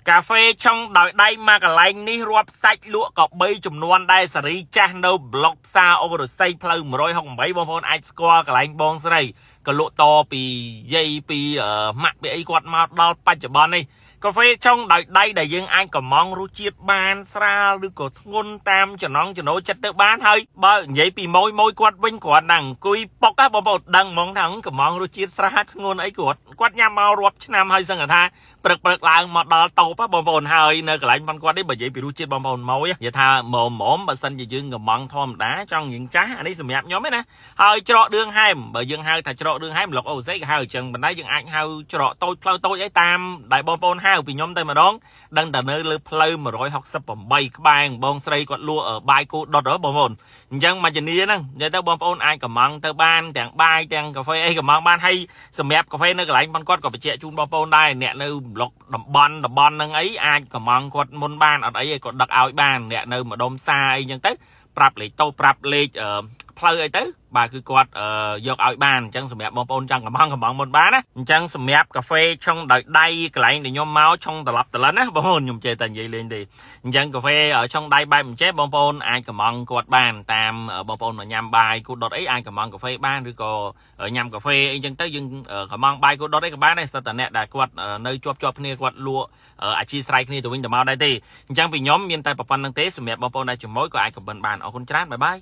cà phê trong đòi đay mà cả lành ní ruột sạch lụa có bây chùm nuôn đai sở rí chát nâu blog xa over the say play mà rồi không mấy bông phôn ai score cả lành bông sở đây có lụa to vì dây vì mặt bị ấy quạt mà đo bạch cho bọn này cà phê trong đòi đay để dân anh có mong rú chiết bàn xa lưu có ngôn tam cho nó chất tự bán hơi bởi vậy vì môi quạt vinh quạt đằng cùi bọc các bông bột đằng mong thắng có mong rú chiết xa ngôn ấy quạt nhằm mau ruột năm hơi sân ở tha bựcឡើងមកដល់តូបបងប្អូនហើយនៅកន្លែងប៉ុនគាត់នេះបើនិយាយពីរសជាតិបងប្អូនមកនិយាយថាមុំបើសិនជាយើងកំងធម្មតាចង់យើងចាស់អានេះសម្រាប់ខ្ញុំទេណាហើយច្រកឌឿងហែមបើយើងហៅថាច្រកឌឿងហែមលោកអូសេក៏ហៅអញ្ចឹងប៉ុន្តែយើងអាចហៅច្រកតូចផ្លូវតូចអីតាមដែលបងប្អូនហៅពីខ្ញុំទៅម្ដងដឹងតែនៅលើផ្លូវ168ក្បែរបងស្រីគាត់លក់បាយគោដុតហ៎បងប្អូនអញ្ចឹងមកជំនាញហ្នឹងនិយាយទៅបងប្អូនអាចកំងទៅបានទាំងបាយទាំងកាហ្វេអីកំងបានហើយសម្រាប់កាហ្វេនៅកន្លែងប៉ុនគាត់ក៏បញ្ជាក់ជូនបងប្អូនដែរអ្នកនៅប្លុកតំបន់ហ្នឹងអីអាចកំងគាត់មុនបានអត់អីគាត់ដឹកឲ្យបានអ្នកនៅម្ដុំសាអីចឹងទៅប្រាប់លេខតូប្រាប់លេខផ្លូវអីទៅបាទគឺគាត់យកឲ្យបានអញ្ចឹងសម្រាប់បងប្អូនចង់កំងមុនបានណាអញ្ចឹងសម្រាប់កាហ្វេឆុងដោយដៃកន្លែងដែលខ្ញុំមកឆុងត្រឡប់ត្រឡិនណាបងប្អូនខ្ញុំចេះតែនិយាយលេងទេអញ្ចឹងកាហ្វេឆុងដៃបែបអញ្ចេះបងប្អូនអាចកំងគាត់បានតាមបងប្អូនមកញ៉ាំបាយគូដុតអីអាចកំងកាហ្វេបានឬក៏ញ៉ាំកាហ្វេអីអញ្ចឹងទៅយើងកំងបាយគូដុតអីក៏បានដែរសិតតែអ្នកដែលគាត់នៅជាប់គ្នាគាត់លក់អាជីស្រ័យគ្នាទៅវិញទៅមកដែរទេអញ្ចឹងពីខ្ញុំមានតែប៉ុណ្្នឹងទេសម្រាប់បងប្អូនដែលជាមួយក៏អាចខមមិនបានអរគុណច្រើនបាយបាយ